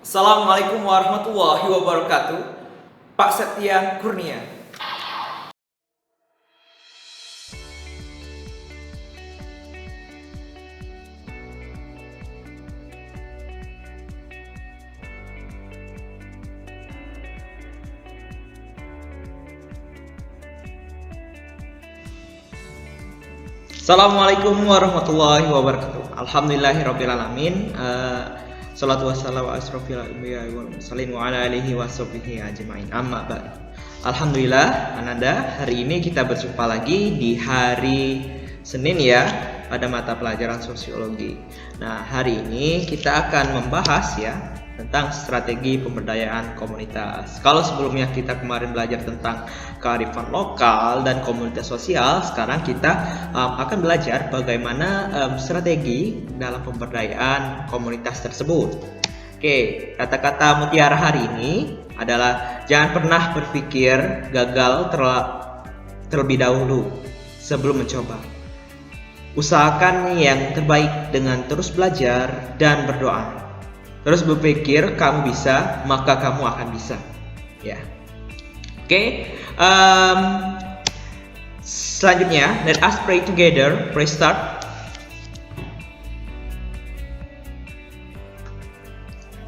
Assalamualaikum warahmatullahi wabarakatuh. Pak Septian Kurnia. Assalamualaikum warahmatullahi wabarakatuh. Alhamdulillahirrabbilalamin. Salatu wassalamu ala asrofil anbiya'i wal mursalin wa ala alihi washabbihi ajmain. Amma ba'd. Alhamdulillah, Ananda, hari ini kita berjumpa lagi di hari Senin ya, pada mata pelajaran sosiologi. Nah, hari ini kita akan membahas ya tentang strategi pemberdayaan komunitas. Kalau sebelumnya kita kemarin belajar tentang kearifan lokal dan komunitas sosial, sekarang kita akan belajar bagaimana strategi dalam pemberdayaan komunitas tersebut. Oke, kata-kata mutiara hari ini adalah jangan pernah berpikir gagal terlebih dahulu sebelum mencoba. Usahakan yang terbaik dengan terus belajar dan berdoa. Terus berpikir kamu bisa, maka kamu akan bisa. Ya. Oke. Selanjutnya, let us pray together. Pray start.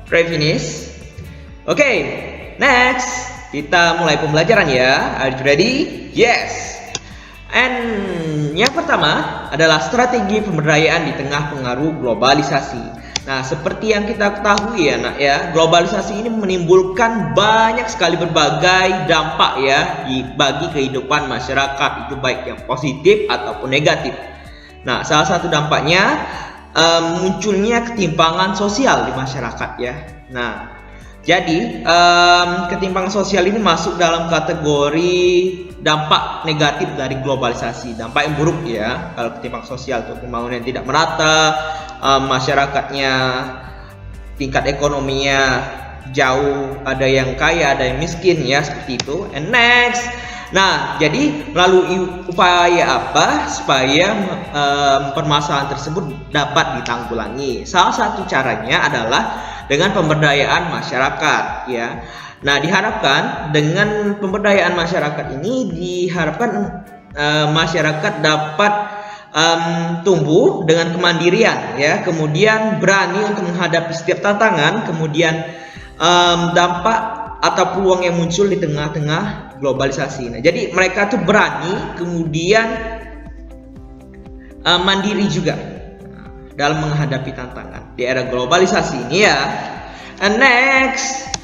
Pray finish. Oke. Next, kita mulai pembelajaran ya. Are you ready? Yes. And yang pertama adalah strategi pemberdayaan di tengah pengaruh globalisasi. Nah, seperti yang kita ketahui ya nak ya, globalisasi ini menimbulkan banyak sekali berbagai dampak ya bagi kehidupan masyarakat, itu baik yang positif ataupun negatif. Nah, salah satu dampaknya munculnya ketimpangan sosial di masyarakat ya. Nah, jadi ketimpangan sosial ini masuk dalam kategori dampak negatif dari globalisasi, dampak yang buruk ya. Kalau ketimpangan sosial itu pembangunan yang tidak merata, masyarakatnya tingkat ekonominya jauh, ada yang kaya, ada yang miskin ya, seperti itu. And next, nah jadi melalui upaya apa supaya permasalahan tersebut dapat ditanggulangi? Salah satu caranya adalah dengan pemberdayaan masyarakat ya. Nah, diharapkan dengan pemberdayaan masyarakat ini diharapkan masyarakat dapat tumbuh dengan kemandirian ya, kemudian berani untuk menghadapi setiap tantangan, kemudian dampak atau peluang yang muncul di tengah-tengah globalisasi. Nah, jadi mereka tuh berani, kemudian mandiri juga dalam menghadapi tantangan di era globalisasi ini ya. And next,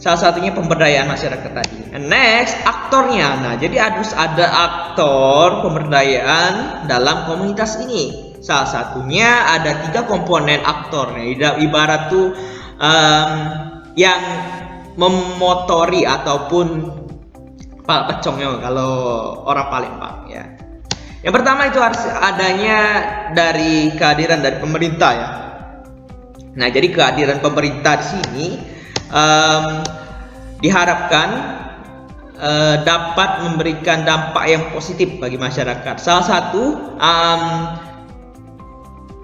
salah satunya pemberdayaan masyarakat tadi. And next, aktornya. Nah, jadi harus ada aktor pemberdayaan dalam komunitas ini. Salah satunya ada 3 komponen aktornya. Ibarat tuh yang memotori ataupun pecongnya kalau orang Palembang ya. Yang pertama itu harus adanya dari kehadiran dari pemerintah ya. Nah, jadi kehadiran pemerintah di sini diharapkan dapat memberikan dampak yang positif bagi masyarakat. Salah satu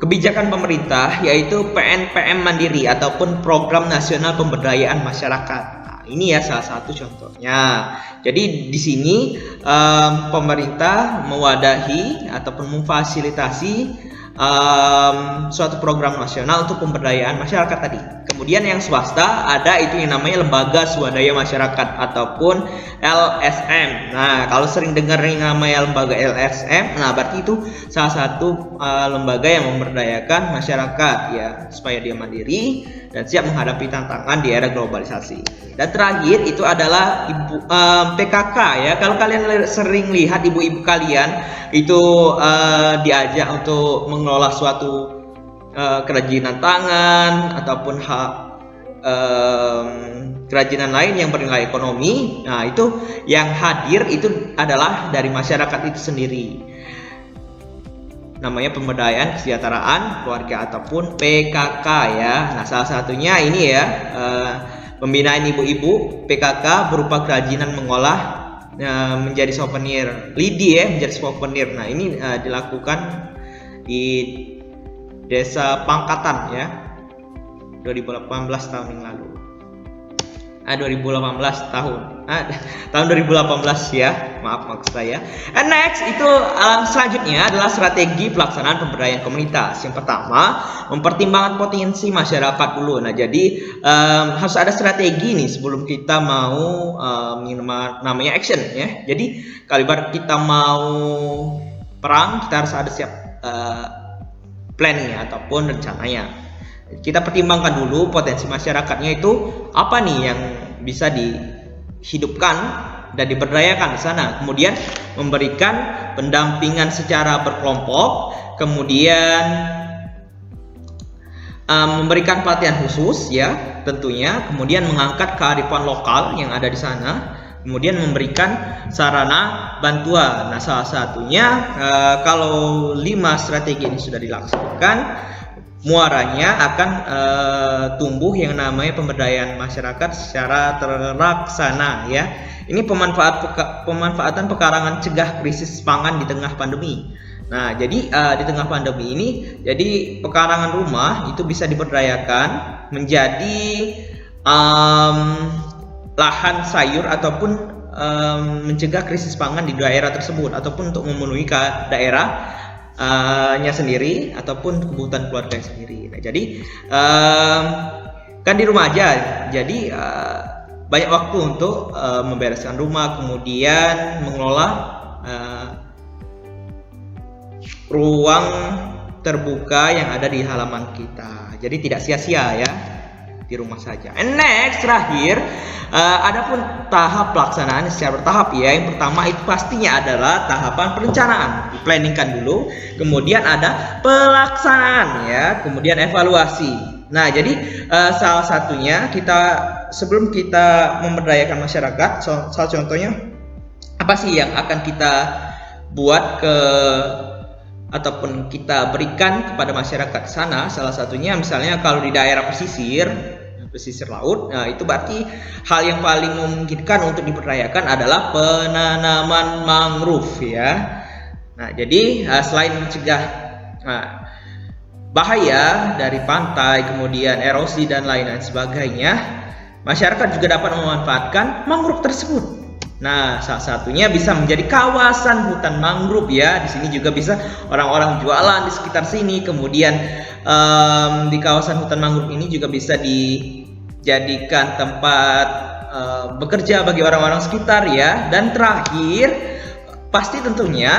kebijakan pemerintah yaitu PNPM Mandiri ataupun Program Nasional Pemberdayaan Masyarakat. Nah, ini ya salah satu contohnya. Jadi di sini pemerintah mewadahi ataupun memfasilitasi suatu program nasional untuk pemberdayaan masyarakat tadi. Kemudian yang swasta ada itu yang namanya Lembaga Swadaya Masyarakat ataupun LSM. Nah, kalau sering dengar yang namanya lembaga LSM, nah berarti itu salah satu lembaga yang memberdayakan masyarakat ya, supaya dia mandiri dan siap menghadapi tantangan di era globalisasi. Dan terakhir itu adalah PKK ya. Kalau kalian sering lihat ibu-ibu kalian itu diajak untuk mengelola suatu kerajinan tangan ataupun kerajinan lain yang bernilai ekonomi. Nah, itu yang hadir itu adalah dari masyarakat itu sendiri. Namanya pemberdayaan kesejahteraan keluarga ataupun PKK ya. Nah, salah satunya ini ya, pembinaan ibu-ibu PKK berupa kerajinan mengolah menjadi souvenir lidi ya, menjadi souvenir. Nah, ini dilakukan di Desa Pangkatan ya. 2018 tahun yang lalu. 2018 tahun 2018 ya, maaf maksud saya. And next itu selanjutnya adalah strategi pelaksanaan pemberdayaan komunitas. Yang pertama, mempertimbangkan potensi masyarakat dulu. Nah, jadi harus ada strategi nih sebelum kita mau namanya action ya. Jadi kalau ibarat kita mau perang, kita harus ada siap plannya ataupun rencananya. Kita pertimbangkan dulu potensi masyarakatnya itu apa nih yang bisa dihidupkan dan diberdayakan di sana. Kemudian memberikan pendampingan secara berkelompok, kemudian memberikan pelatihan khusus ya tentunya, kemudian mengangkat kearifan lokal yang ada di sana, kemudian memberikan sarana bantuan. Nah, salah satunya kalau 5 strategi ini sudah dilaksanakan, muaranya akan tumbuh yang namanya pemberdayaan masyarakat secara terlaksana ya. Ini pemanfaatan pekarangan cegah krisis pangan di tengah pandemi. Nah, jadi di tengah pandemi ini, jadi pekarangan rumah itu bisa diberdayakan menjadi lahan sayur ataupun mencegah krisis pangan di daerah tersebut, ataupun untuk memenuhi daerah nya sendiri ataupun kebutuhan keluarga sendiri. Nah, jadi kan di rumah aja, jadi banyak waktu untuk membereskan rumah, kemudian mengelola ruang terbuka yang ada di halaman kita. Jadi tidak sia-sia ya di rumah saja. And next terakhir, adapun tahap pelaksanaan secara bertahap ya. Yang pertama itu pastinya adalah tahapan perencanaan, diplanningkan dulu, kemudian ada pelaksanaan ya, kemudian evaluasi. Nah, jadi salah satunya kita sebelum kita memberdayakan masyarakat, salah contohnya apa sih yang akan kita buat ataupun kita berikan kepada masyarakat sana. Salah satunya misalnya kalau di daerah pesisir laut, nah itu berarti hal yang paling memungkinkan untuk diberdayakan adalah penanaman mangrove ya. Nah, jadi selain mencegah bahaya dari pantai, kemudian erosi dan lain-lain sebagainya, masyarakat juga dapat memanfaatkan mangrove tersebut. Nah, salah satunya bisa menjadi kawasan hutan mangrove ya. Di sini juga bisa orang-orang jualan di sekitar sini. Kemudian di kawasan hutan mangrove ini juga bisa dijadikan tempat bekerja bagi orang-orang sekitar ya. Dan terakhir, pasti tentunya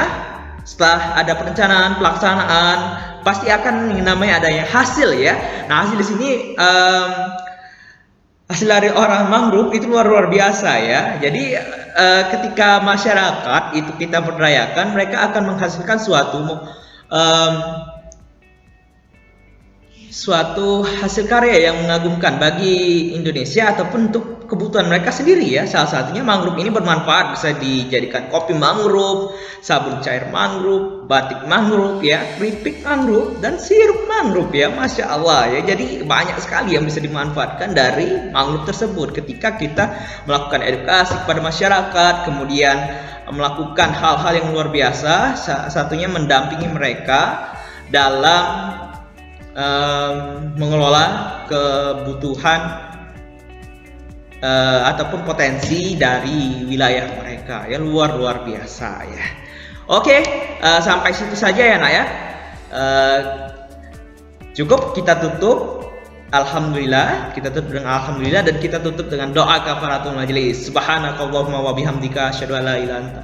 setelah ada perencanaan, pelaksanaan, pasti akan namanya adanya hasil ya. Nah, hasil di sini hasil dari orang mangrove itu luar biasa ya. Jadi ketika masyarakat itu kita berdayakan, mereka akan menghasilkan suatu hasil karya yang mengagumkan bagi Indonesia ataupun untuk kebutuhan mereka sendiri ya. Salah satunya mangrove ini bermanfaat, bisa dijadikan kopi mangrove, sabun cair mangrove, batik mangrove ya, keripik mangrove, dan sirup mangrove ya. Masya Allah ya. Jadi banyak sekali yang bisa dimanfaatkan dari mangrove tersebut ketika kita melakukan edukasi kepada masyarakat, kemudian melakukan hal-hal yang luar biasa. Salah satunya mendampingi mereka dalam mengelola kebutuhan ataupun potensi dari wilayah mereka ya, luar biasa ya. Oke, sampai situ saja ya nak ya. Cukup kita tutup. Alhamdulillah, kita tutup dengan alhamdulillah, dan kita tutup dengan doa kafaratul majelis. Subhanakallahumma wa bihamdika asyhadu an la ilaha illa anta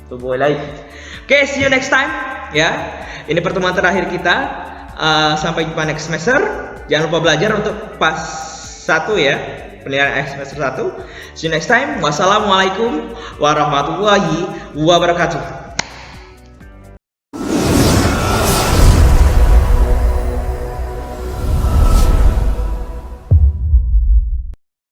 atubu ilaik. Oke, see you next time ya. Ini pertemuan terakhir kita. Sampai jumpa next semester. Jangan lupa belajar untuk pas 1 ya, penilaian semester 1. See you next time. Wassalamualaikum warahmatullahi wabarakatuh.